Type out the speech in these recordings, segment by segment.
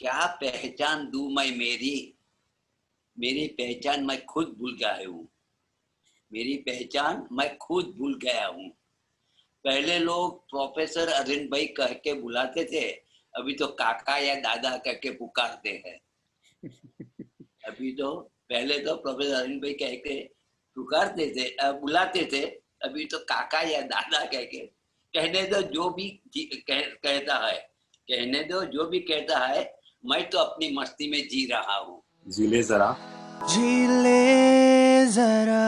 क्या पहचान दूं मैं मेरी पहचान मैं खुद भूल गया हूँ। मेरी पहचान मैं खुद भूल गया हूँ। पहले लोग प्रोफेसर अरविंद भाई कह के बुलाते थे, अभी तो काका या दादा कह के पुकारते हैं। अभी तो पहले तो प्रोफेसर अरविंद भाई कह के पुकारते थे, बुलाते थे। अभी तो काका या दादा कह के कहने दो जो भी कहता है, कहने दो जो भी कहता है। मैं तो अपनी मस्ती में जी रहा हूँ। जीले जरा। जीले जरा।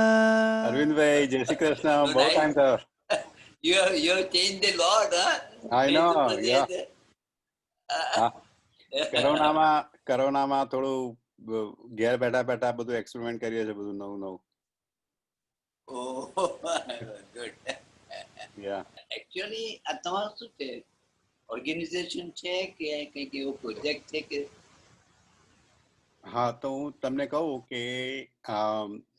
अरविंद भाई जय श्री कृष्ण, So बहुत टाइम nice. था। You changed a lot, huh? I Face know, ઉપર જે yeah. છે. હા, કોરોનામાં થોડું ઘેર બેઠા બેઠા બધું એક્સપેરિમેન્ટ કરીએ છે, બધું નવું નવું. Oh, good. Yeah. Actually, આ તમારું શું છે? ઓર્ગેનાઇઝેશન છે કે કંઈક એવો પ્રોજેક્ટ છે કે? હા, તો હું તમને કહું કે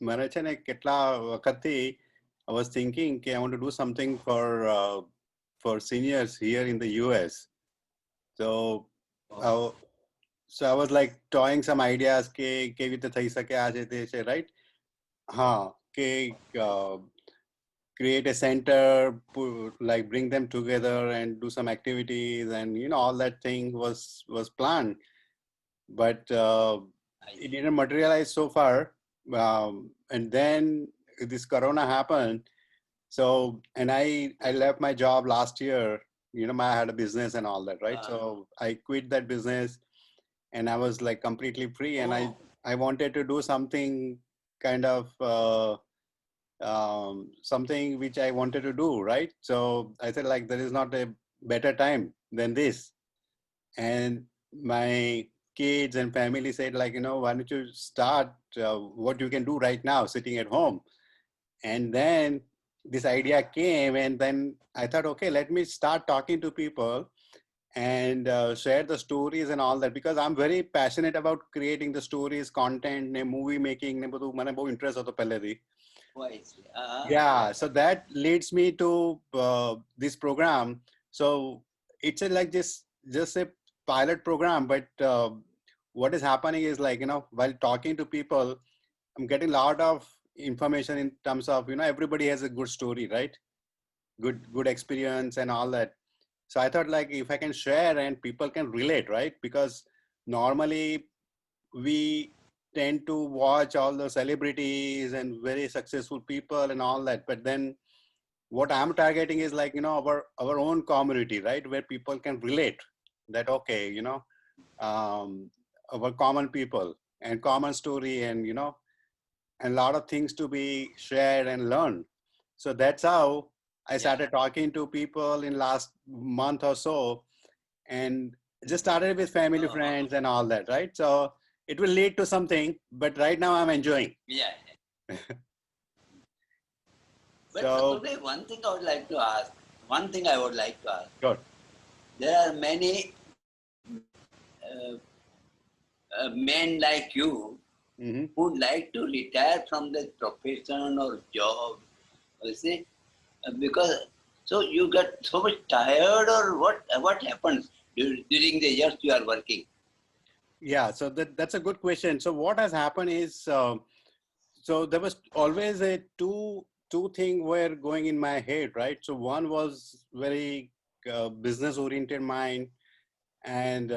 મને છે ને કેટલા વખતથી I was thinking કે I want to do something for seniors here in the US. So so I was like toying some ideas કે કેવી રીતે થઈ શકે આ છે તે છે, right? હા, કે create a center, like bring them together and do some activities, and all that thing was planned, but it didn't materialize so far. And then this corona happened. So, and I left my job last year. I had a business and all that, right? So I quit that business and I was like completely free, and I wanted to do something kind of something which I wanted to do, right? So I said, like, there is not a better time than this. And my kids and family said, like, why don't you start what you can do right now sitting at home? And then this idea came, and then I thought, okay, let me start talking to people and share the stories and all that, because I'm very passionate about creating the stories, content, movie making, ને બધું મને બહુ interest હતો પહેલેથી. Yeah, so that leads me to this program. So it's like just a pilot program, but what is happening is, like, while talking to people, I'm getting a lot of information in terms of, everybody has a good story, right? Good experience and all that. So I thought, like, if I can share and people can relate, right? Because normally we tend to watch all the celebrities and very successful people and all that, but then what I'm targeting is, like, our own community, right? Where people can relate that, okay, our common people and common story, and and a lot of things to be shared and learned. So that's how I started talking to people in last month or so, and just started with family, friends and all that, right? So it will lead to something, but right now I'm enjoying. Yeah. But So today, one thing I would like to ask. good. There are many men like you who like to retire from the profession or job, you see, because so you get so much tired, or what happens during the years you are working? Yeah, so that's a good question. So what has happened is, so there was always a two thing were going in my head, right? So one was very business oriented mind, and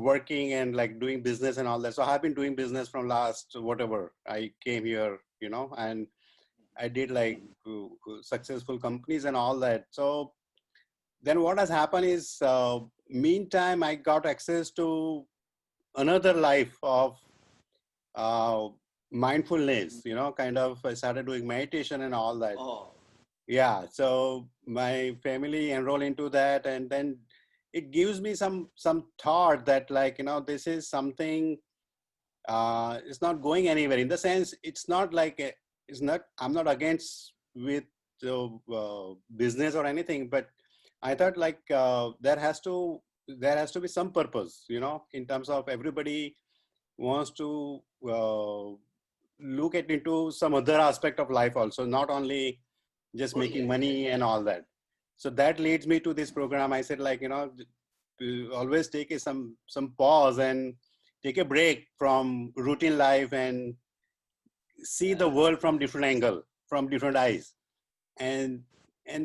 working and like doing business and all that. So I've been doing business from last whatever I came here, and I did like successful companies and all that. So then what has happened is, meantime I got access to another life of mindfulness, kind of. I started doing meditation and all that. Yeah, so my family enrolled into that, and then it gives me some thought that, like, this is something, it's not going anywhere, in the sense it's not like it's not, I'm not against with business or anything, but I thought, like, there has to be some purpose, in terms of everybody wants to look at into some other aspect of life also, not only just making money and all that. So that leads me to this program. I said, like, always take some pause and take a break from routine life and see the world from different angle, from different eyes, and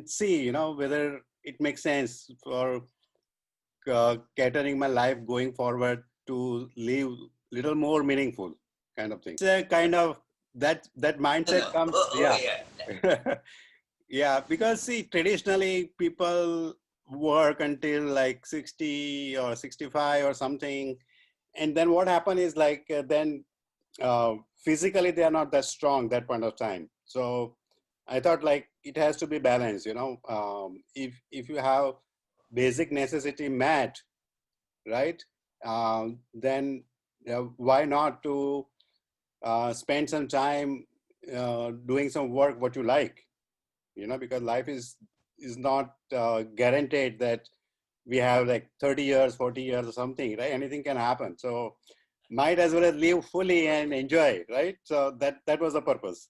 see, whether it makes sense for catering my life going forward to live little more meaningful kind of thing. It's a kind of that mindset comes, Oh, yeah. yeah. Yeah, because see, traditionally people work until like 60 or 65 or something, and then what happened is like then physically they are not that strong that point of time. So I thought like it has to be balanced, if you have basic necessity met, right, then why not to spend some time doing some work what you like, because life is not guaranteed that we have like 30 years, 40 years or something, right? Anything can happen. So might as well as live fully and enjoy, right? So that was the purpose.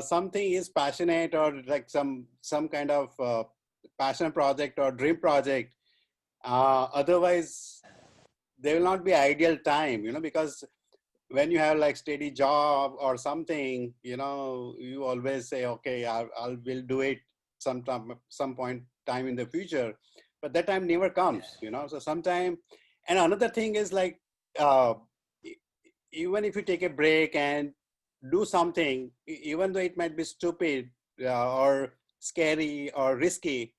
Something is passionate or like some kind of passion project or dream project. Otherwise, there will not be ideal time, because when you have like steady job or something, you always say, okay, I will do it sometime, some point time in the future, but that time never comes, so sometime. And another thing is like, uh, even if you take a break and do something, even though it might be stupid or scary or risky,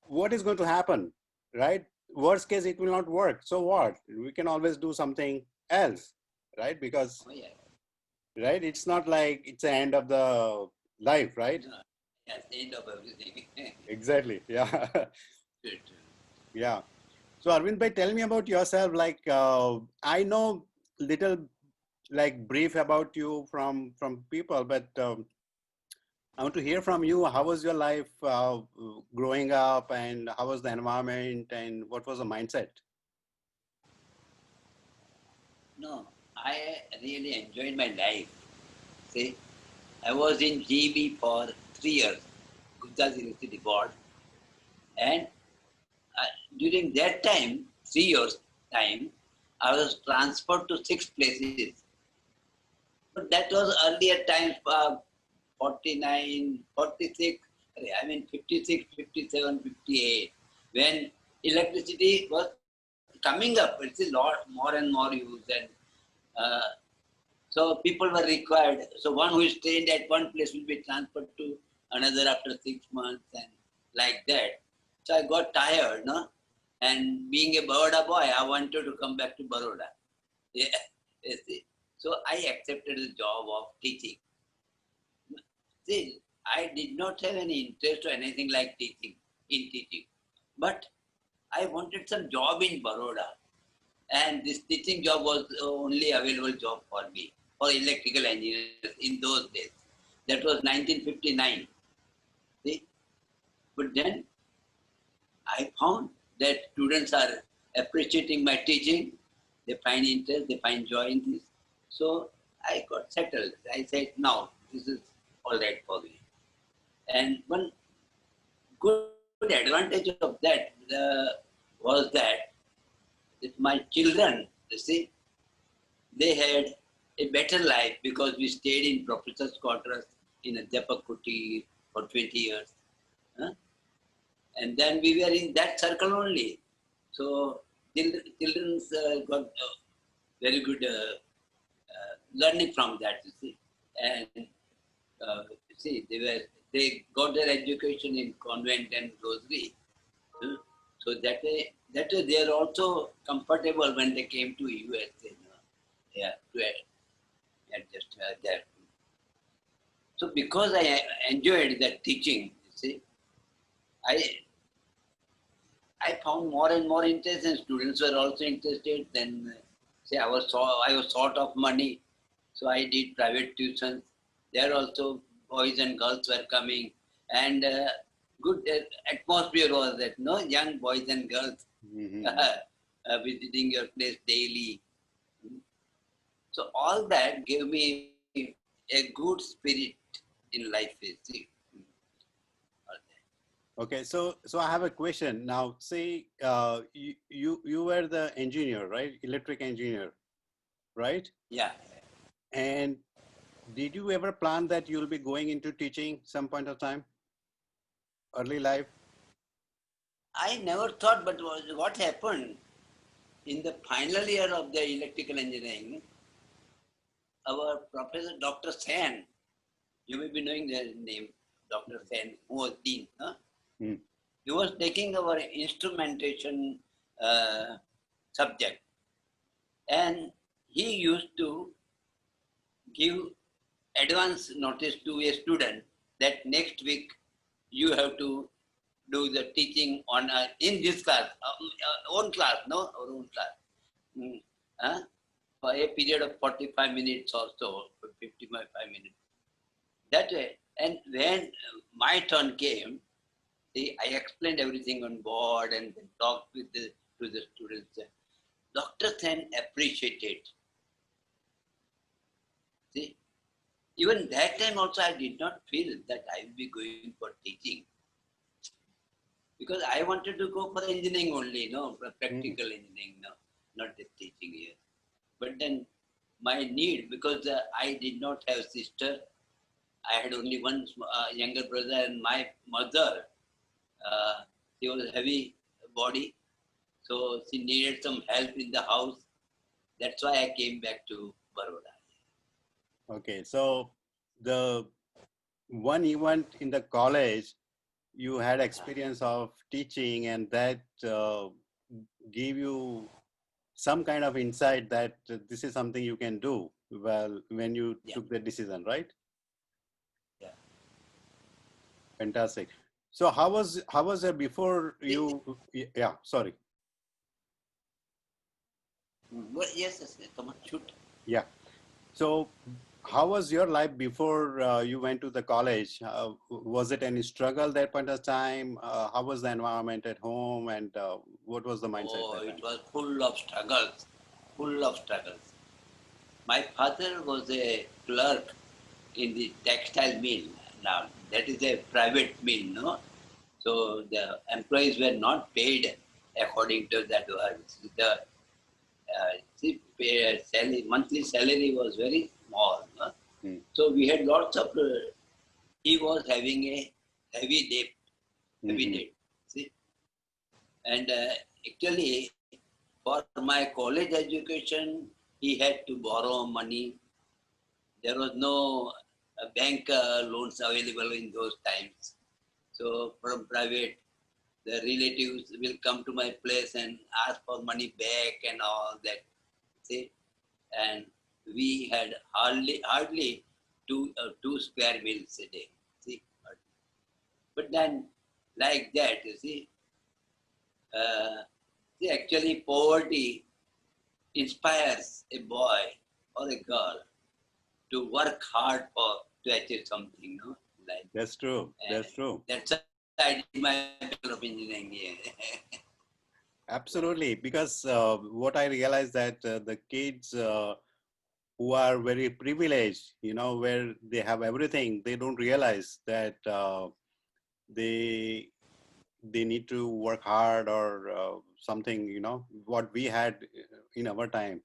what is going to happen, right? Worst case, it will not work. So what? We can always do something else, right? Because, Oh, yeah. right, it's not like it's the end of the life, right? No, that's the end of everything. Exactly. Yeah. Good. Yeah. So Arvind bhai, tell me about yourself. Like, I know little like brief about you from people, but I want to hear from you. How was your life growing up, and how was the environment, and what was the mindset? No, I really enjoyed my life. See, I was in GB for 3 years, Gujarat University Board, and during that time, 3 years time, I was transferred to 6 places. But that was earlier times, 49, 46, I mean 56, 57, 58, when electricity was coming up. It's a lot more and more use, and uh, so people were required. So one who is trained at one place will be transferred to another after 6 months and like that. So I got tired, no? And being a Baroda boy, I wanted to come back to Baroda. Yeah. You see. So I accepted the job of teaching. See, I did not have any interest or anything like teaching. But I wanted some job in Baroda. And this teaching job was the only available job for me, for electrical engineers in those days. That was 1959. See? But then I found that students are appreciating my teaching. They find interest, they find joy in this. So I got settled. I said, now this is all right for me. And one good advantage of that was that my children, you see, they had a better life because we stayed in professor's quarters in a Kuti for 20 years. Huh? And then we were in that circle only. So children got very good learning from that, you see. And you see, they got their education in convent and rosary. Huh? So that way they are also comfortable when they came to US. Yeah, to adjust there. So because I enjoyed that teaching, you see, I I found more and more interest, and students were also interested. Then, say I was short of money, so I did private tuitions. There also boys and girls were coming, and good atmosphere was that. No, young boys and girls Mm-hmm. visiting your place daily. So all that gave me a good spirit in life. You see. All that. Okay, so I have a question now. Say you were the engineer, right? Electric engineer, right? Yeah. And did you ever plan that you'll be going into teaching some point of time, early life? I never thought, but what happened in the final year of the electrical engineering, our professor, Dr. Sen, you may be knowing the name, Dr. Sen, who was dean, huh? Hmm. He was taking our instrumentation subject, and he used to give advance notice to a student that next week you have to do the teaching on in this class, own class, no, our own class, mm, uh, for a period of 45 minutes or so, 55 minutes. That way, and when my turn came, see, I explained everything on board and then talked with to the students. Dr. Sen appreciated. See, even that time also I did not feel that I will be going for teaching because I wanted to go for engineering only, no, for Hmm. practical engineering, no, not the teaching here. But then my need, because I did not have sister, I had only one younger brother, and my mother, she was heavy body, so she needed some help in the house. That's why I came back to Baroda. Okay, so the one event in the college, you had experience of teaching, and that gave you some kind of insight that this is something you can do well when you Yeah, took the decision, right? yeah. Fantastic. So how was it before See, you? Yeah, sorry. well, yes, yes, yes, come on, shoot. Yeah. So how was your life before you went to the college? Was it any struggle that point of time? How was the environment at home, and what was the mindset Oh, that it time? was full of struggles, full of struggles. My father was a clerk in the textile mill. Now, that is a private mill, no? So the employees were not paid according to that. The salary, monthly salary was very small. No? Mm. So we had lots of. He was having a heavy debt, heavy Mm-hmm. debt. See, and actually, for my college education, he had to borrow money. There was no bank loans available in those times. So from private, the relatives will come to my place and ask for money back and all that. See, and we had hardly two square meals a day. See, but then like that, you uh, see, actually poverty inspires a boy or a girl to work hard for to achieve something, no? Like, That's true. That's true. that's why I did my Bachelor of Engineering here. Absolutely, because what I realized that the kids who are very privileged, where they have everything, they don't realize that they they need to work hard or something. What we had in our time.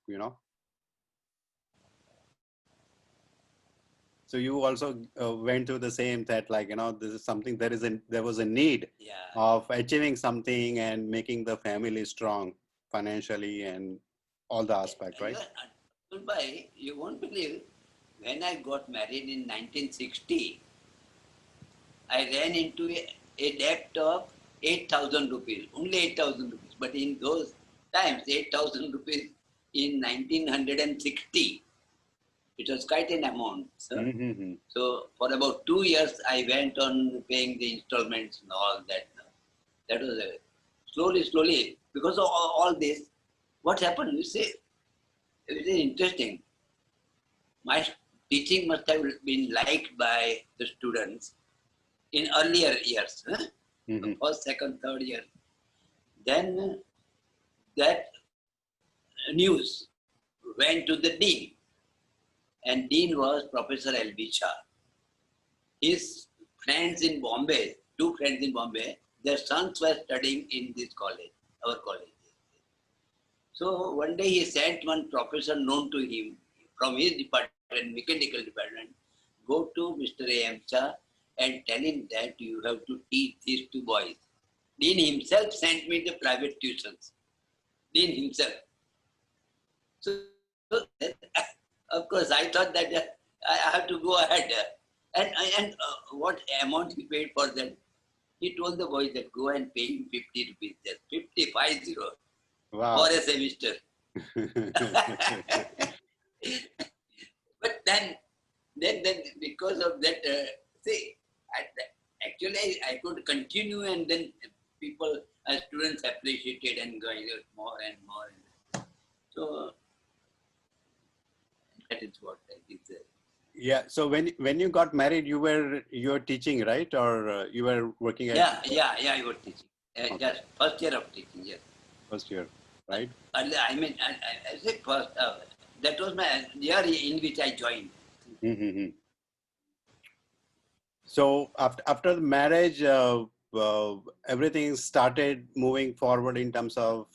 So you also went through the same that, like, this is something, there was a need Yeah. of achieving something and making the family strong financially and all the aspect, You right? are, Bhai, you won't believe, when I got married in 1960, I ran into a debt of 8,000 rupees, only 8,000 rupees. But in those times, 8,000 rupees in 1960, it was quite an amount. Sir. Mm-hmm. So for about 2 years, I went on paying the installments and all that. That was slowly, because of all this, what happened? You see, it is interesting. My teaching must have been liked by the students in earlier years, huh? The Mm-hmm. first, second, third year. Then that news went to the dean, and dean was Professor L.B. Shah. His friends in Bombay, two friends in Bombay, their sons were studying in this college, our college. So one day he sent one professor known to him from his department, mechanical department, go to Mr. A.M. Shah and tell him that you have to teach these two boys. Dean himself sent me the private tuitions. Dean himself. So then, of course, I thought that I have to go ahead. And what amount he paid for that? He told the boys that go and pay him 50 rupees, just 50 Wow. for a semester. But then because of that, actually I could continue, and then people, students appreciated and going more and more. So that is what I did. Yeah. So when you got married, you were teaching, right? Or you were working at I was teaching. Okay. Just first year of teaching, yes. first year, right? I mean, I said first, that was my year in which I joined. Mm-hmm. So after the marriage, everything started moving forward in terms of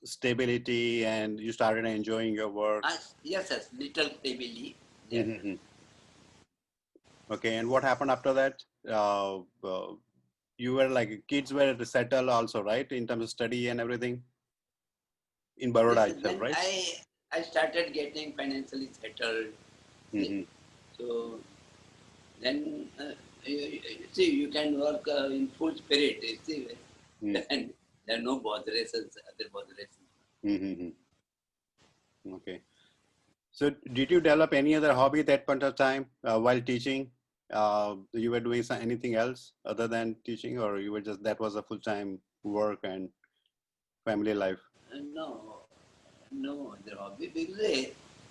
stability, and you started enjoying your work. Yes, little stably. Yes. Mm-hmm. Okay, and what happened after that? You were like kids were settled also, right? In terms of study and everything in Baroda Yes, itself, then right? I started getting financially settled. Mm-hmm. So then, you see, you can work in full spirit. You see, then there are no botherations, other botherations. Mm-hmm. Okay. So did you develop any other hobby at that point of time while teaching? You were doing anything else other than teaching, or you were just that was a full-time work and family life? No other hobby,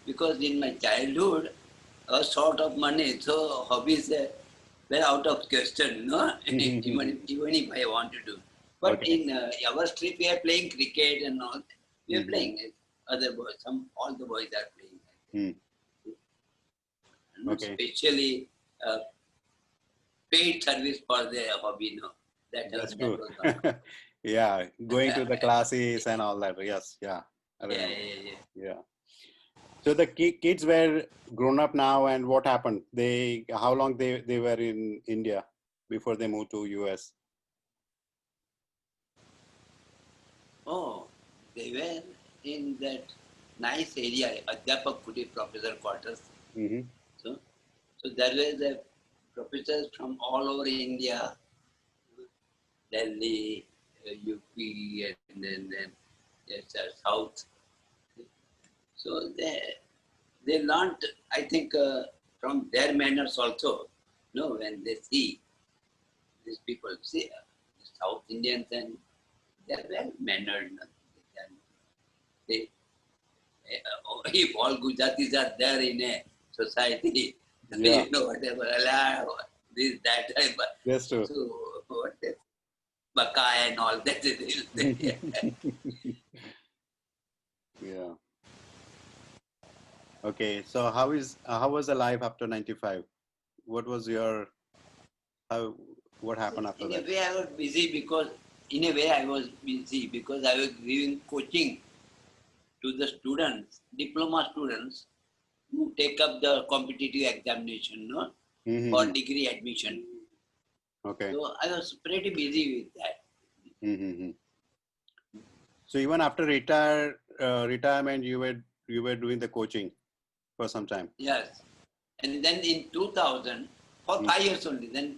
because in my childhood I was short of money, so hobbies were out of question. No, even if I want to do. But Okay. in our street, we are playing cricket and all. We are Mm-hmm. playing. Other boys, all the boys are playing. Mm. Not Okay. specially paid service for their hobby. No, That's that true. was not. Yeah, going to the classes and all that. Yes, yeah, I Yeah, remember. yeah, yeah. Yeah. So the kids were grown up now, and what happened? How long they were in India before they moved to US? Oh, they were in that nice area, Adhyapak Kudi Professor Quarters. Mm-hmm. So, so there was a professors from all over India, Delhi, UP, and then yes, South. So they learned, I think, from their manners also. No, when they see these people, see South Indians, and they are well mannered. No? They, if all Gujaratis are there in a society, Yeah, whatever, this, that, that's true. so what is Baka and all that. Yeah. Okay. So how was the life after 95? What was your how what happened after In a that? way, I was busy because I was giving coaching to the students, diploma students, who take up the competitive examination, no, for Mm-hmm. degree admission. Okay. So I was pretty busy with that. Mm-hmm. So even after retirement, you were doing the coaching for some time. Yes. And then in 2000, for 5 years only, then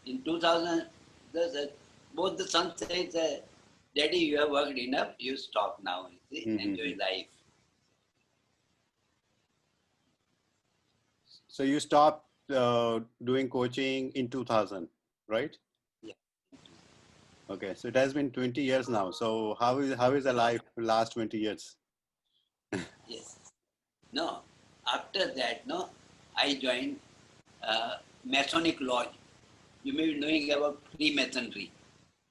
in 2000, both the sons said, Daddy, you have worked enough, you stop now, you see, enjoy Mm-hmm. life. So you stopped doing coaching in 2000, right? Yeah. Okay. So it has been 20 years now. So how is the life last 20 years? Yes. No, after that, no, I joined Masonic Lodge. You may be knowing about Freemasonry.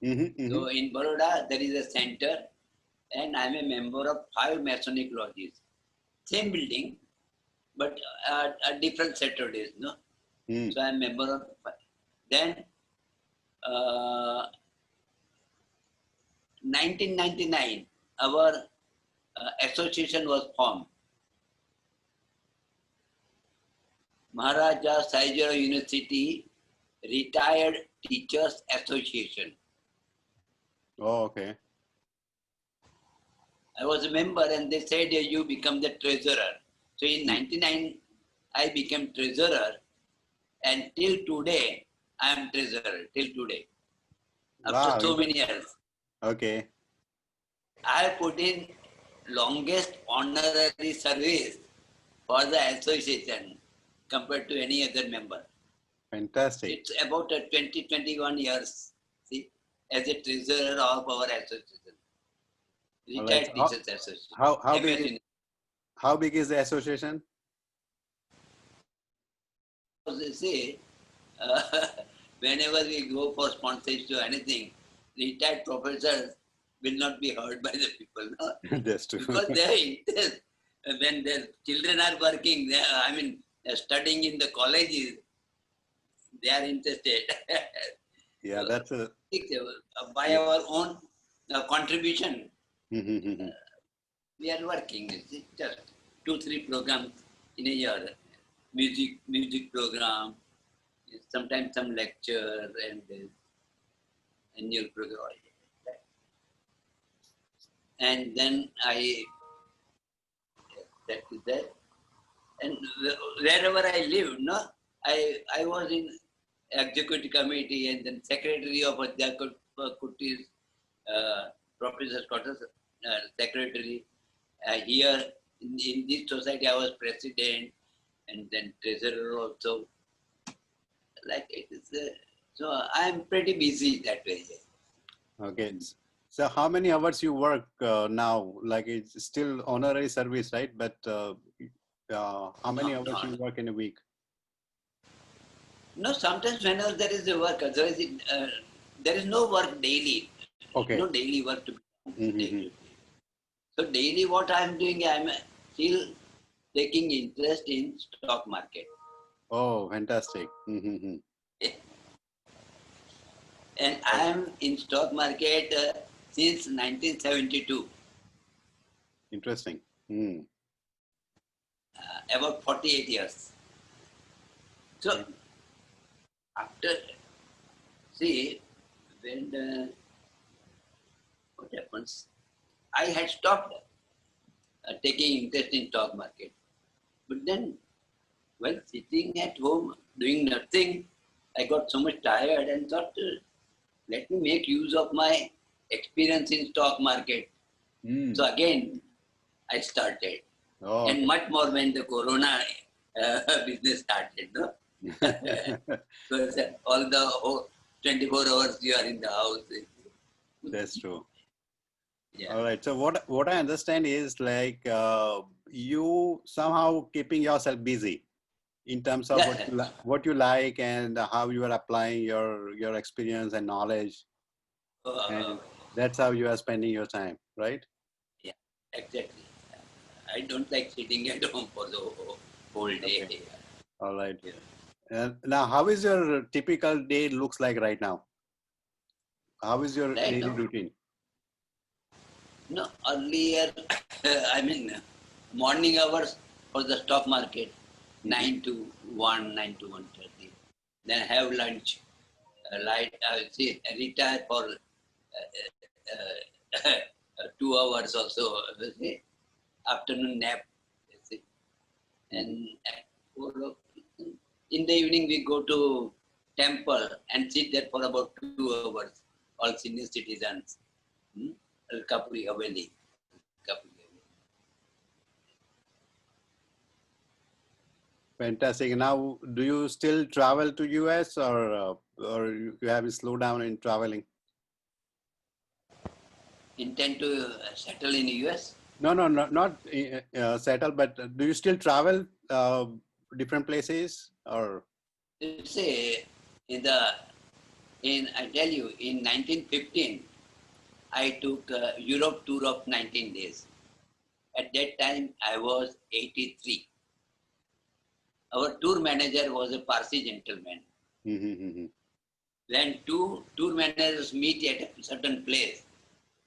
Mm-hmm. Mm-hmm. So in Baroda, there is a center, and I'm a member of 5 Masonic lodges. Same building, but different Saturdays, no? Mm. So I'm member of 5. Then 1999, our association was formed. Maharaja Saijara University Retired Teachers Association. Oh, okay. I was a member and they said you become the treasurer. So in 99, I became treasurer and till today, I am treasurer till today. After Wow. so many years. Okay. I put in longest honorary service for the association compared to any other member. Fantastic. It's about 21 years, see, as a treasurer of our association. Retired Right. Teachers Association. How big is the association? They say, whenever we go for sponsorship or anything, retired professors will not be heard by the people. No? That's true. Because they are interested. When their children are working, studying in the colleges, they are interested. Yeah, that's a. By our own contribution, Mm-hmm. we are working. It's just 2-3 programs in a year. Music program, sometimes some lecture and annual program. And then that is that. And wherever I lived, no, I was in executive committee and then secretary of Adhyakuti's Professor's Quarters secretary. Here in this society, I was president and then treasurer also. Like it is, so I am pretty busy that way. Okay. So how many hours you work now? Like it's still honorary service, right? But how many hours you work in a week? No, sometimes whenever there is a work, otherwise there is no work daily. Okay. No daily work to be done. Mm-hmm. So daily what I am doing, I am still taking interest in stock market. Oh, fantastic. Mm-hmm. And I am in stock market since 1972. Interesting. Mm. About 48 years. So after, see, when what happens, I had stopped taking interest in stock market. But then, while sitting at home doing nothing, I got so much tired and thought, let me make use of my experience in stock market. Mm. So again, I started. Oh, And much more when the corona business started, no? Because all the 24 hours you are in the house. that's true. Yeah. All right. So what I understand is like you somehow keeping yourself busy in terms of what you like and how you are applying your experience and knowledge, and that's how you are spending your time, right? Yeah, exactly. I don't like sitting at home for the whole day. Okay. All right. Yeah. Now, how is your typical day looks like right now? How is your Right daily now, routine? no, earlier, morning hours for the stock market, 9 to 1, 9 to 1:30. Then have lunch, retire for 2 hours or so, afternoon nap. And at 4 o'clock, in the evening, we go to temple and sit there for about 2 hours, all senior citizens. Kapuri Haveli. Fantastic. Now, do you still travel to US or you have a slowdown in traveling? Intend to settle in US? No, not settle, but do you still travel different places or? Say I tell you, in 1915, I took a Europe tour of 19 days. At that time, I was 83. Our tour manager was a Parsi gentleman. Mm-hmm. when two tour managers meet at a certain place,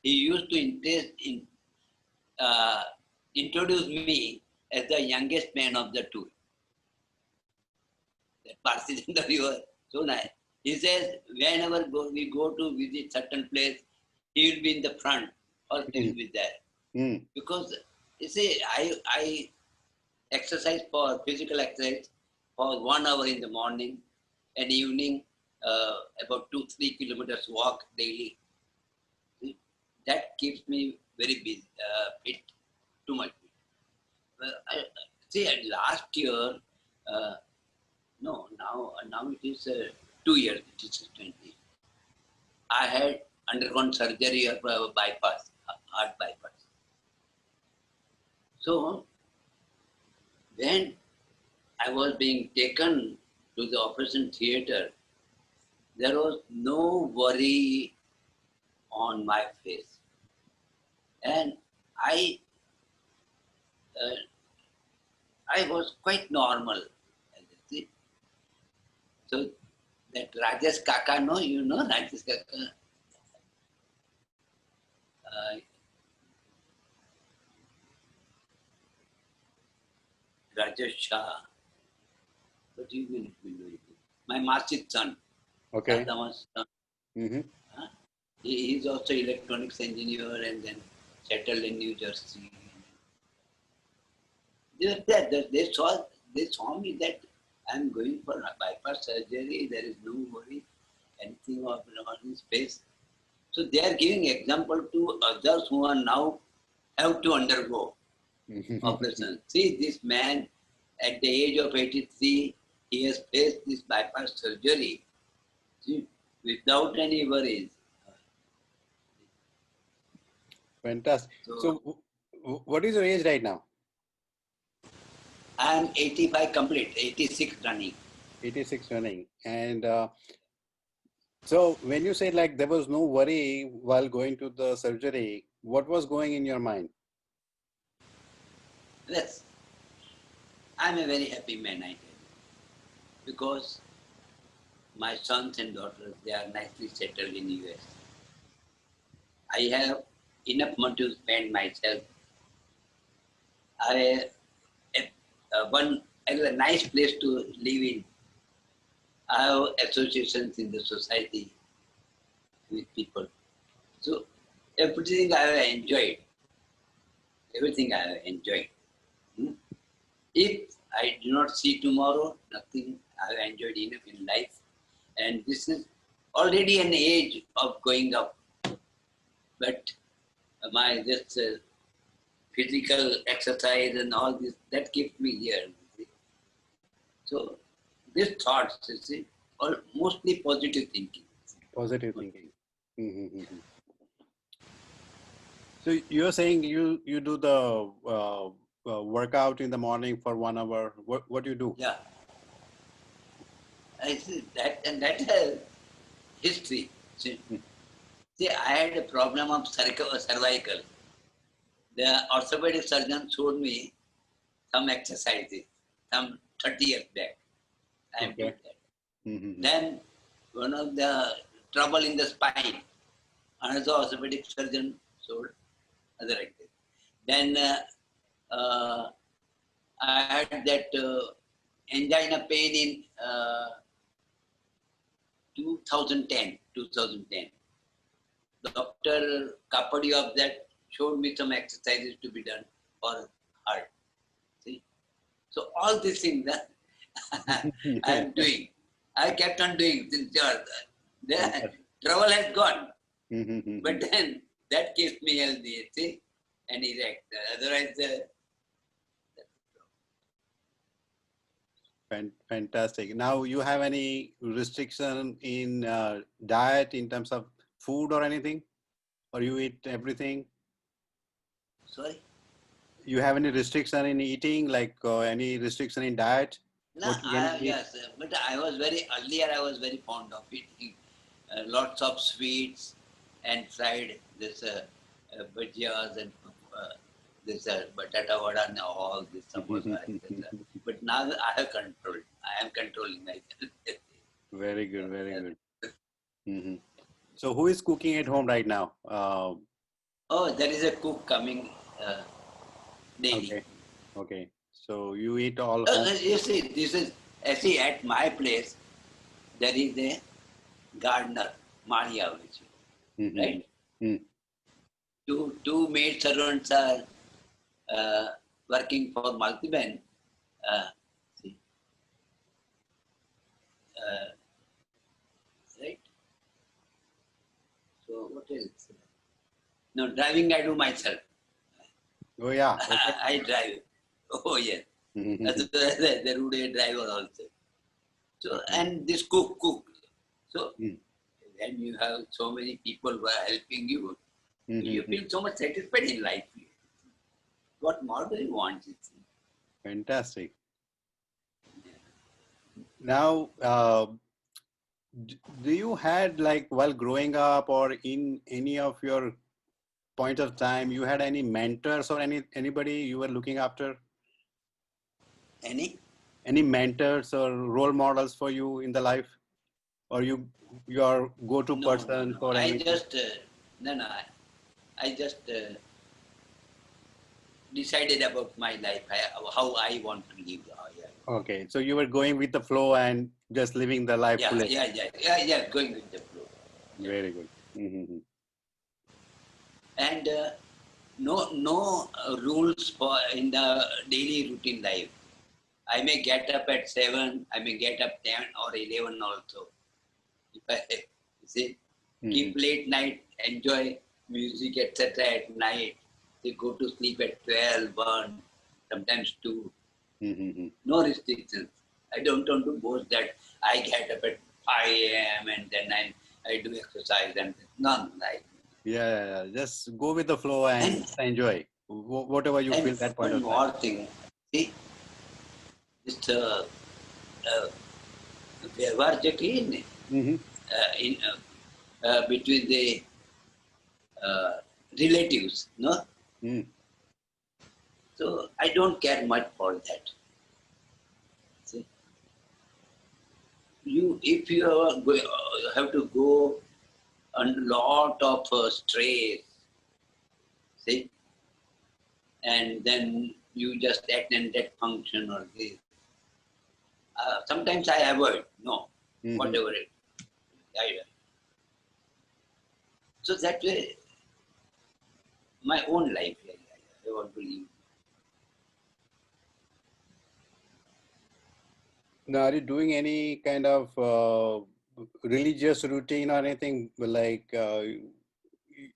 he used to uh, introduce me as the youngest man of the tour. That Parsi Chandra was so nice. He says, whenever we go to visit certain place, he will be in the front or he will be there. Because you see, I exercise for physical exercise for 1 hour in the morning and evening, about 2-3 kilometers walk daily. See, that keeps me very busy, fit, too much. See, last year, no, now it is 2 years. It is 20. I had undergone surgery of bypass, heart bypass. So when I was being taken to the operation theater, there was no worry on my face, and I uh, I was quite normal. See? So that Rajesh Kaka, no, you know Rajesh Kaka. Uh, Rajesh Shah. What do you mean? My Master's son. Okay. Sadama's son. Mm-hmm. He is also electronics engineer and then settled in New Jersey. They saw me that I'm going for a bypass surgery. There is no worry, anything on his face. So they are giving example to others who are now have to undergo operation. See, this man at the age of 83, he has faced this bypass surgery, see, without any worries. Fantastic. So, what is your age right now? I am 85 complete, 86 running. 86 running. And so when you say like there was no worry while going to the surgery, what was going in your mind? Yes, I am a very happy man, I tell you, because my sons and daughters, they are nicely settled in US. I have enough money to spend myself. I have a nice place to live in. I have associations in the society with people. So everything I have enjoyed. Everything I have enjoyed. If I do not see tomorrow, nothing I have enjoyed enough in life. And this is already an age of going up. But my this physical exercise and all this, that keeps me here. So these thoughts, you see, are mostly positive thinking. Positive thinking. Mm-hmm. So you're saying you do the workout in the morning for 1 hour. What do you do? Yeah, I see that, and that has history. See, I had a problem of cervical. The orthopedic surgeon showed me some exercises, some 30 years back. I am doing that. Mm-hmm. Then one of the trouble in the spine, another orthopedic surgeon showed other activities. Then I had that angina pain in 2010. Dr. Kapadi of that showed me some exercises to be done for heart. See? So all these things that I am doing. I kept on doing since the trouble has gone. But then that keeps me healthy, see, and erect. Otherwise, Fantastic. Now, you have any restriction in diet in terms of food or anything? Or you eat everything? sorry? You have any restriction in eating, like any restriction in diet? No, What you can eat? yes, but I was very fond of eating lots of sweets and fried this bhajiyas and this batata vada and all this samosa, etc. But now I have controlled. I am controlling myself. Very good, very good. Hmm. So who is cooking at home right now? Oh, there is a cook coming daily. Okay. Okay. So you eat all home. You see, this is, see, at my place, there is a gardener, Maria, Hmm. right? Two maid servants are uh, working for Maltiban. Uh, see, uh, right? So what else? No, driving I do myself. Oh yeah. Okay. I drive. Oh yes. As Hmm. the road driver also. So and this cook. So when you have so many people who are helping you, you Hmm. feel so much satisfied in life. What more do you want? Fantastic. Now, do you had like while growing up or in any of your point of time, you had any mentors or anybody you were looking after? Any? Any mentors or role models for you in the life, or your go-to person No. for I anything? just no. I just decided about my life, how I want to live. Oh, yeah. Okay, so you were going with the flow and just living the life Yeah, fully. going with the flow. Yeah. Very good. Hmm. And no rules for in the daily routine life. I may get up at 7, I may get up 10 or 11 also. If I see, Hmm. keep late night, enjoy music, etc. at night. They go to sleep at 12, 1, sometimes 2. Hmm. No restrictions. I don't want to boast that I get up at 5 a.m. and then I do exercise and none like. Yeah, yeah, yeah. Just go with the flow and And just enjoy whatever you and feel that point one of time. more thing, see, this uh, व्यवहार जो की Hmm. in between the uh, relatives, no. Mm. So I don't care much for that. See, you if you have to go a lot of stress, see, and then you just attend that function or this. Sometimes I avoid, no, Hmm. whatever it. I, so that way, my own life, I want to live. Now, are you doing any kind of religious routine or anything like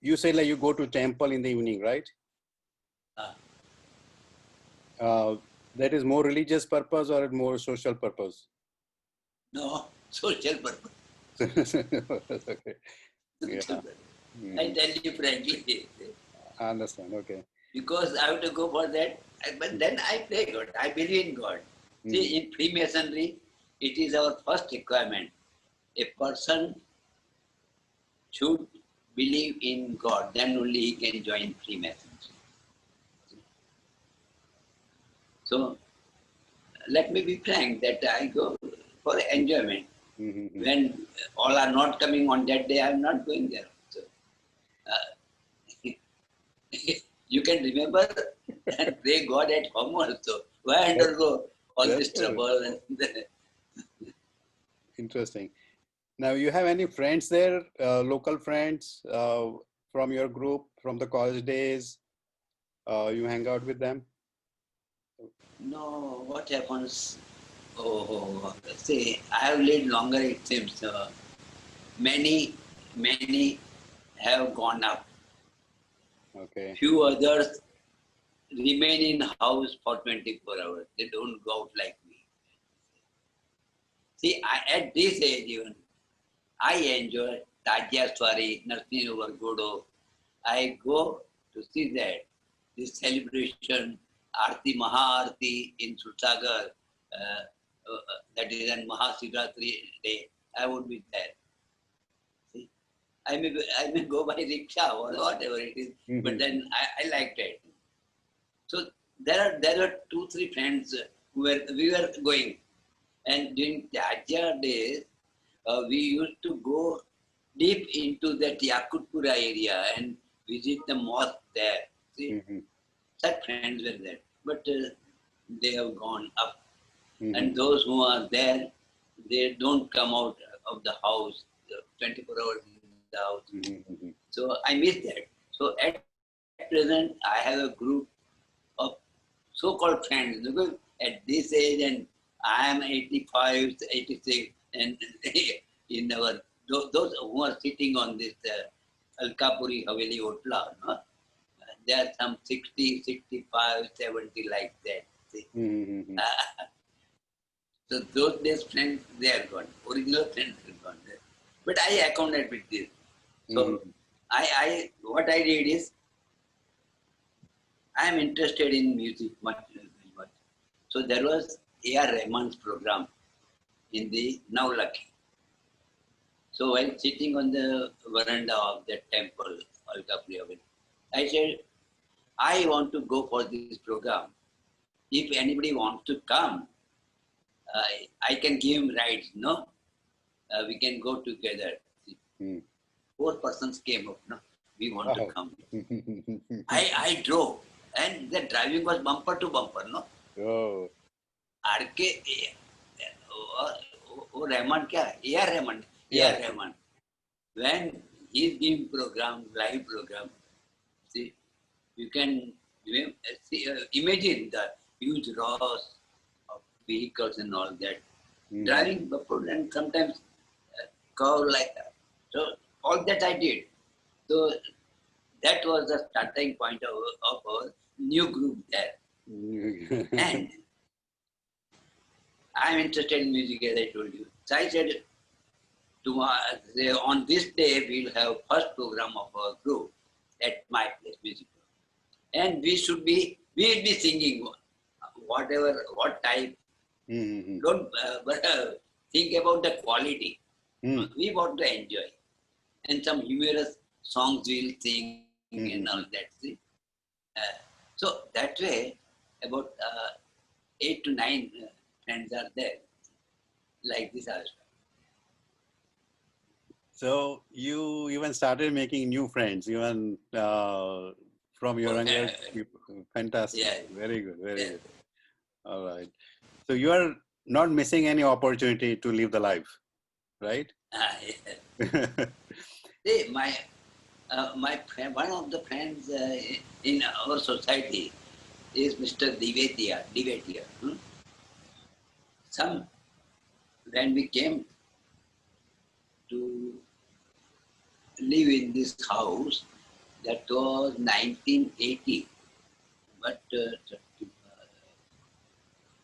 you say like you go to temple in the evening, right? Uh, Uh, that is more religious purpose or more social purpose? no, social purpose. Okay. Yeah. Social purpose. I Hmm. tell you frankly, I understand. Okay. because I have to go for that. But then I pray God. I believe in God. See, Hmm. in Freemasonry, it is our first requirement. A person should believe in God, then only he can join Freemasonry. So let me be frank that I go for enjoyment. Hmm. When all are not coming on that day, I am not going there. So you can remember and pray God at home also. Why That, undergo all that's this trouble? And interesting. Now, you have any friends there, local friends from your group from the college days? You hang out with them? no, what happens? Oh, see, I have lived longer, it seems. Many have gone up. Okay. Few others remain in house for 24 hours. They don't go out like me. See, at this age even, I enjoy Tajya Swari, Narsini Vargodo. I go to see that, this celebration, Arti Maha-Arti in Sulsagar, that is on Mahasivaratri day. I would be there. See, I may go by rickshaw or whatever it is, but Hmm. then I liked it. So there were 2 3 friends who we were going, and during Tajya days, we used to go. deep into that Yakutpura area and visit the mosque there. See, such friends were there. But they have gone up. And those who are there, they don't come out of the house 24 hours in the house. So I miss that. So at present, I have a group of so-called friends because at this age and I am 85, 86 and in our those who are sitting on this Alkapuri Haveli Otla, no? There are some 60, 65, 70 like that. See? So those days friends, they are gone. Original friends are gone. But I accounted with this. So I what I did is I am interested in music much. So there was A.R. Rahman's program in the Now Lucky. So while sitting on the veranda of that temple, Alkapuri, I said, I want to go for this program. If anybody wants to come, I can give him rides, no? We can go together. 4 persons came up, no? We want to come. I drove and the driving was bumper to bumper, no? Oh. RK, Rahman kya? A.R. Rahman. Yeah. A.R. Rahman. When he's giving program, live program, see, you can imagine the huge rows of vehicles and all that. Driving bumper and sometimes curve like that. So all that I did. So that was the starting point of our new group there. And I'm interested in music, as I told you. So I said, on this day, we'll have first program of our group at my place, music. And we'll be singing whatever, what type. Don't think about the quality. We want to enjoy. And some humorous songs we'll sing and all that. See? So that way, about 8 to 9 friends are there, like this also. So you even started making new friends, even from your younger people. Fantastic. Yeah. Very good. Very good. All right. So you are not missing any opportunity to live the life, right? See, my friend, one of the friends in our society is Mr. Divetia. When we came to live in this house, that was 1980. But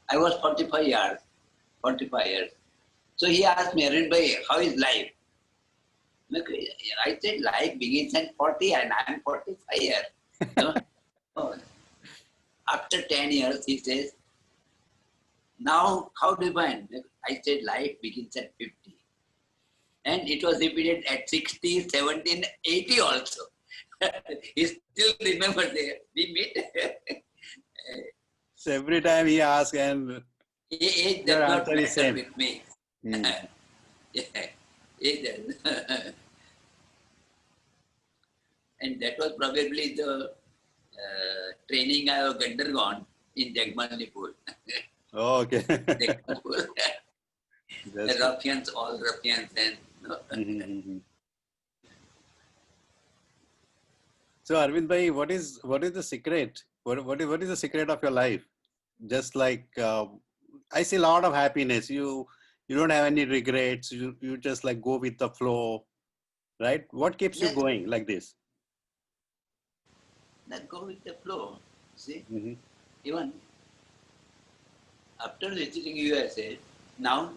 I was 45 years. So he asked me, Arvind Bhai, how is life? I said, life begins at 40 and I am 45 years. Oh. After 10 years, he says, now how do you find? I said, life begins at 50. And it was repeated at 60, 70, and 80 also. He still remembers there. We meet. So every time he asks and Age your does not answer is matter same. with me. Yeah, age does. And that was probably the training I have undergone in Jagmalnipur. Oh, okay. Jagmalnipur. The ruffians, all ruffians. And So Arvind Bhai, what is the secret? What is the secret of your life? Just like I see a lot of happiness. You don't have any regrets. You just like go with the flow, right? What keeps you yes, going like this? let's go with the flow. See, even after visiting USA, now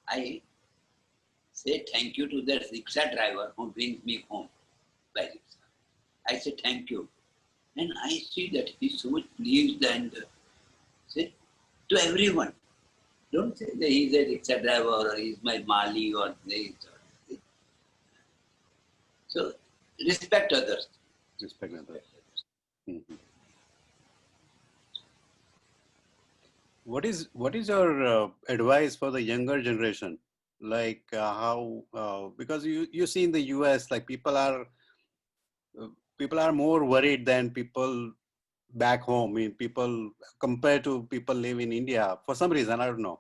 I say thank you to the rickshaw driver who brings me home by rickshaw. I say thank you. And I see that he's so much pleased and say to everyone. Don't say that he's a rickshaw driver or he's my Mali or this. So respect others. Respect others. What is your advice for the younger generation? like how because you see in the US, like uh, people are more worried than people back home. I mean, people compared to people live in India for some reason. I don't know.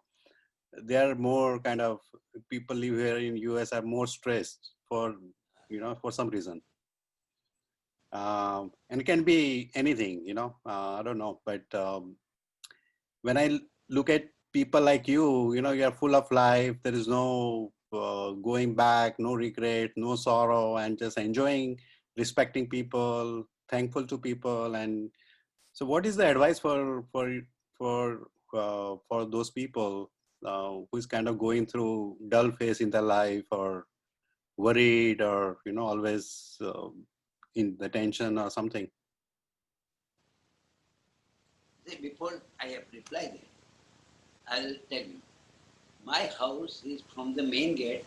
They are more kind of people live here in US are more stressed for for some reason. And it can be anything, I don't know. But when I look at people like you are full of life. There is no going back, no regret, no sorrow, and just enjoying, respecting people, thankful to people. And so, what is the advice for those people who is kind of going through dull phase in their life, or worried, or always in the tension or something? See, before I have replied, I'll tell you. My house is from the main gate.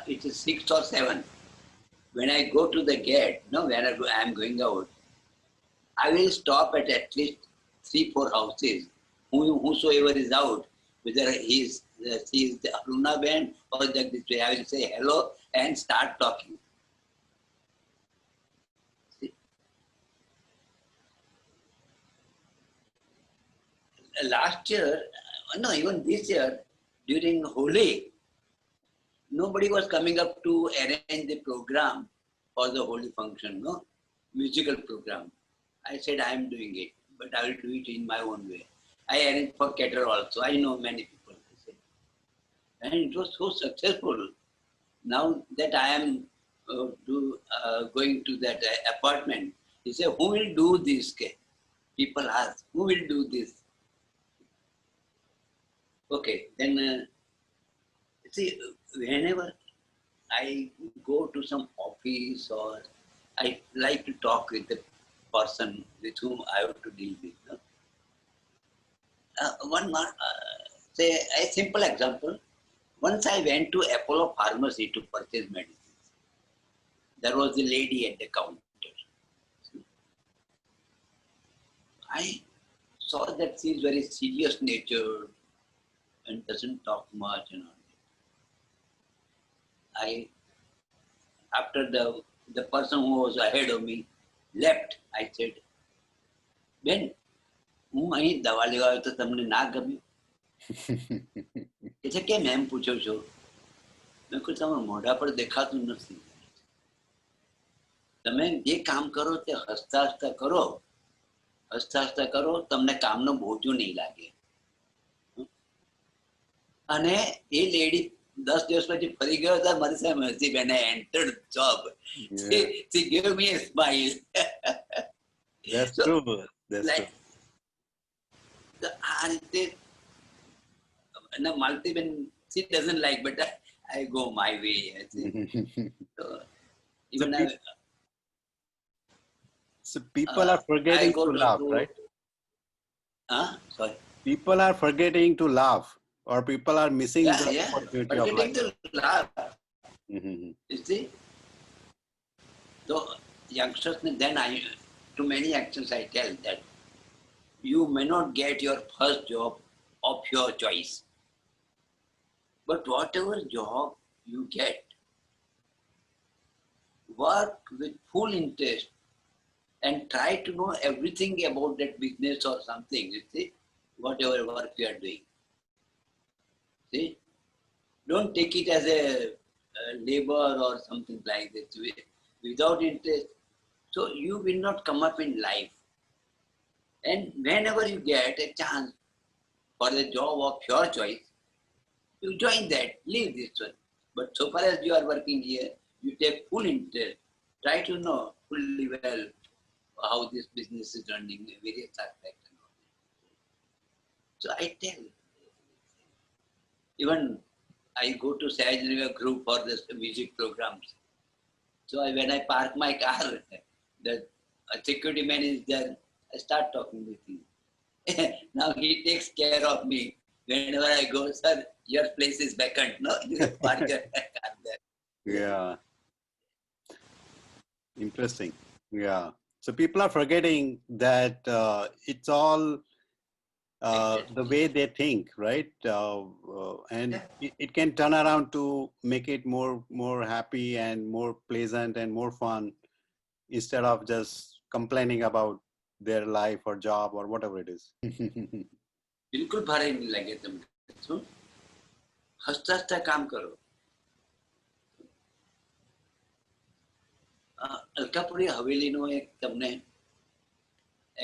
It is 6 or 7. When I go to the gate, when I am going out, I will stop at least 3, 4 houses. Whosoever is out, whether she is the Aruna Ben or Jagdish, I will say hello and start talking. See? Last year, no, even this year, during Holi, nobody was coming up to arrange the program for the holy function, musical program. I said I am doing it, but I will do it in my own way. I arranged for caterer also. I know many people. And it was so successful. Now that I am going to that apartment, he said, who will do this? People ask, who will do this? Okay, then see, whenever I go to some office, or I like to talk with the person with whom I have to deal with. Say a simple example. Once I went to Apollo Pharmacy to purchase medicines. There was a lady at the counter. I saw that she is very serious natured and doesn't talk much and all. After the person who was ahead of me left, I said, Ben, હું અહીં દવા લેવા આવ્યો તો તમને ના ગમ્યું? એટલે કેમ એમ પૂછો છો? મેં કહ્યું તમારા મોઢા પર દેખાતું નથી. તમે જે કામ કરો તે હસતા હસતા કરો. હસતા હસતા કરો, તમને કામનો બોજો નહીં લાગે. અને એ લેડી 10 દિવસ પછી ફરી ગયો હતા મારી સામે હસી. when I entered job, she gave me a smile. That's true. That's true. આ રીતે Malti-Ben, she doesn't like, but I go my way. So, even so people are forgetting to laugh, right? Sorry. People are forgetting to laugh, or people are missing the opportunity of life. Forgetting to laugh. You see? So, youngsters, then to many youngsters I tell that you may not get your first job of your choice. But whatever job you get, work with full interest and try to know everything about that business or something, you see, whatever work you are doing. See? Don't take it as a labor or something like this. Without interest, so you will not come up in life. And whenever you get a chance for the job of your choice, you join that, leave this one. But so far as you are working here, you take full interest, try to know fully well how this business is running, various aspects and all. So I tell, even I go to Sahajnagar group for the music programs. So when I park my car, the security man is there, I start talking with him. Now he takes care of me. Whenever I go, sir, your place is vacant, no? You park your car there. Yeah. Interesting. Yeah. So people are forgetting that it's all the Exactly. way they think, right? And Yeah. it can turn around to make it more happy and more pleasant and more fun instead of just complaining about their life or job or whatever it is. बिल्कुल भारे नहीं लगे तुम सुन हंसता हंसता काम करो अलकापुरी हवेलीનો એક તમને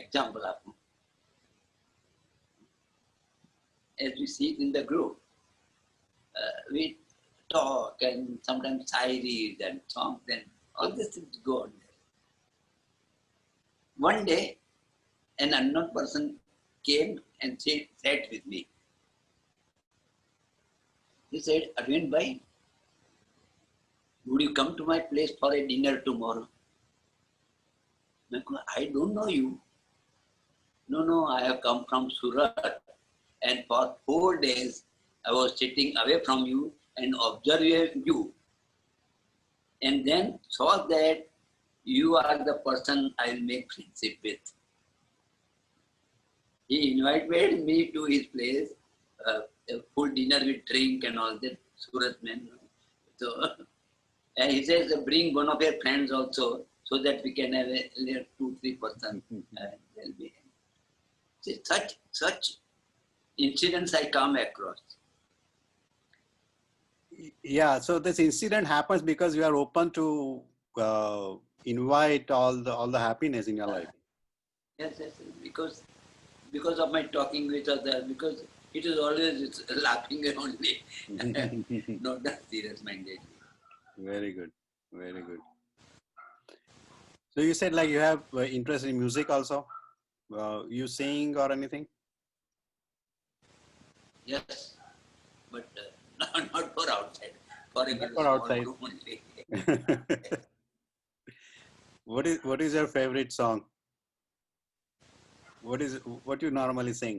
એક્ઝામ્પલ આપું as we sit in the group we talk and sometimes shairis and songs and all this things go on there. One day an unknown person came and sat with me. He said, Arvind Bhai, would you come to my place for a dinner tomorrow? I don't know you. No, I have come from Surat and for 4 days I was sitting away from you and observing you and then saw that you are the person I will make friendship with. He invited me to his place, a full dinner with drink and all that, Surat man. So, and he says, bring one of your friends also so that we can have a 2-3%. There'll be. See, such incidents I come across. Yeah, so this incident happens because you are open to invite all the happiness in your life. Yes, because of my talking with others, because it is always it's laughing only, not that serious minded. Very good, very good. So you said like you have interest in music also. You sing or anything? Yes, but not for outside, for a Not little for small outside. group only. What is your favorite song? What you normally sing?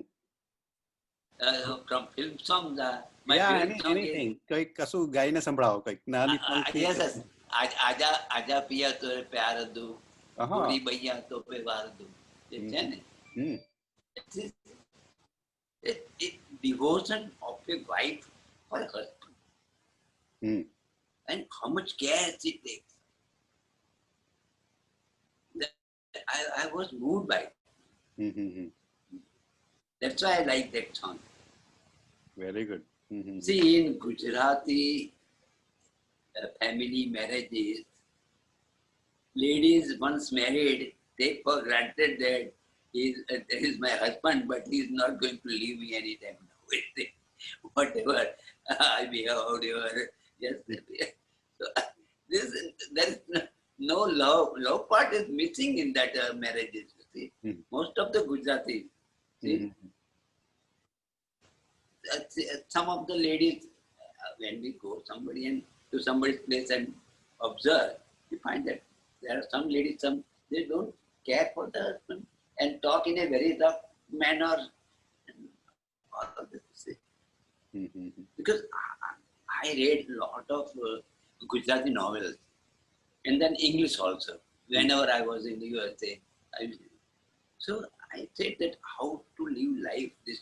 From film songs, my Yeah, favorite song is anything. કઈક કશું ગાઈને સંભળાવો કઈક નાની પંક્તિ. yes, આજા આજા પિયા તો પ્યાર દુ Aha. Budhi બૈયા તો પે વાર દુ એ છે ને it devotion of a wife for her husband and how much care she takes. I was moved by it. That's why I like that song. Very good. See, in Gujarati family marriages, ladies once married take for granted that that is my husband, but he is not going to leave me anytime now. Whatever I behaved, yes. So this there is no love. Love part is missing in that marriages. You see, most of the Gujaratis, see, some of the ladies, when we go to somebody's place and observe, we find that there are some ladies, they don't care for the husband and talk in a very rough manner. And all of this, because I read a lot of Gujarati novels and then English also. Whenever I was in the USA, so I said that how to live life this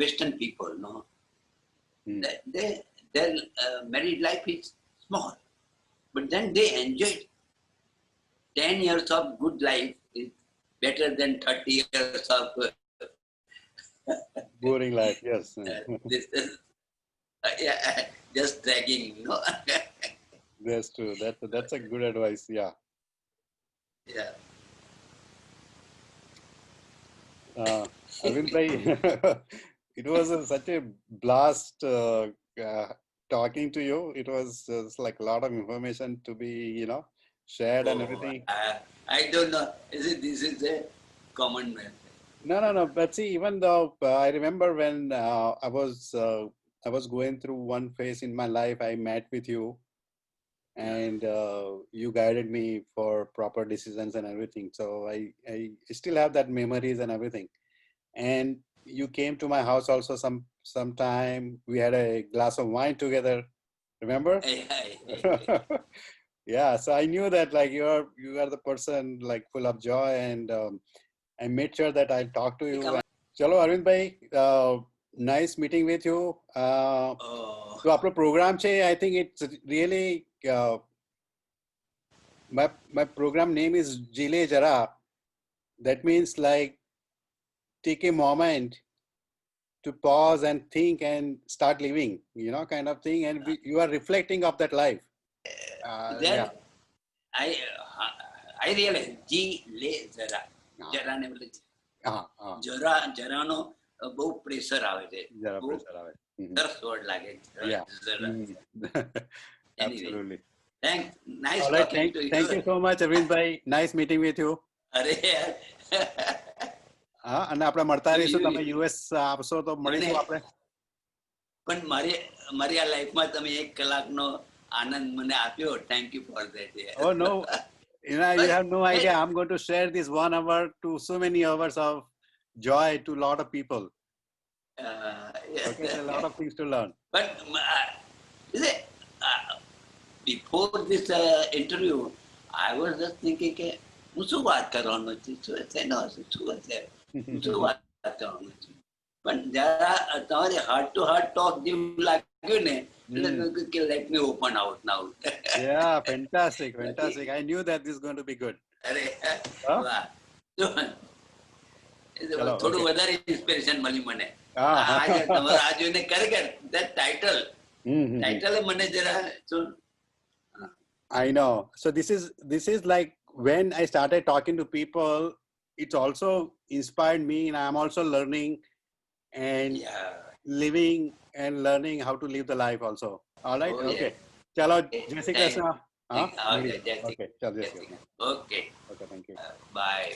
Western people, no, their married life is small, but then they enjoy 10 years of good life is better than 30 years of Boring life, yes. this, just dragging, no. That's true. That's a good advice. Yeah. Yeah. Arvind Bhai, it was such a blast talking to you. It was like a lot of information to be, shared and everything. I don't know. This is a common man. No. But see, even though I remember when I was going through one phase in my life, I met with you, and you guided me for proper decisions and everything. So I still have that memories and everything. And you came to my house also sometime. We had a glass of wine together. Remember? Yeah. So I knew that like you are the person like full of joy, and I made sure that I'll talk to you. Chalo, Arvind bhai, nice meeting with you. So આપણો program છે, I think it's really, my program name is Jeelezara. That means like take a moment to pause and think and start living, you know, kind of thing. And you are reflecting of that life. Then Yeah. I realize Jeelezara. જરા ને બોલે જરાનો બહુ pressure આવે છે, બહુ સરસ word લાગે. Absolutely. Nice All right, talking to you. Thank you so much, Arvind bhai. Nice meeting with you. અરે યાર, અને આપણે મળતા રહીશું. તમે યુએસ આવશો તો મળીશું આપણે. પણ મારી આ લાઈફમાં તમે 1 કલાકનો આનંદ મને આપ્યો. Thank you for that. Oh no, you know, you have no idea. I'm going to share this 1 hour to so many hours of joy to a lot of people. Okay, a lot of things to learn. But before this interview, I was just thinking કે હું શું વાત કરવાનો છું, શું વાત કરવાનો છું. પણ જરા તમારે હાર્ટ ટુ હાર્ટ ટોક જેવું લાગ્યું ને, એટલે let me open out now. Yeah, fantastic. I knew that this is going to be good. અરે વાહ, થોડું વધારે ઇન્સ્પિરેશન મળી મને. તમારે આ જોઈને ખરેખર that title મને જરા શું. I know. So this is like when I started talking to people, it's also inspired me, and I'm also learning and living and learning how to live the life also. All right. Okay. Chalo, Jai Shri Krishna. Okay. Chalo, Jai Shri Krishna. Okay. Thank you. Bye.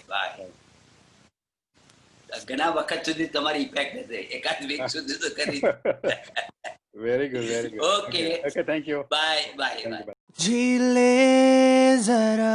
ઘણા વખત સુધી તમારી effect હશે, એકાદ week સુધી તો કરી. Very good. Okay, thank you. Bye. Jeelezara.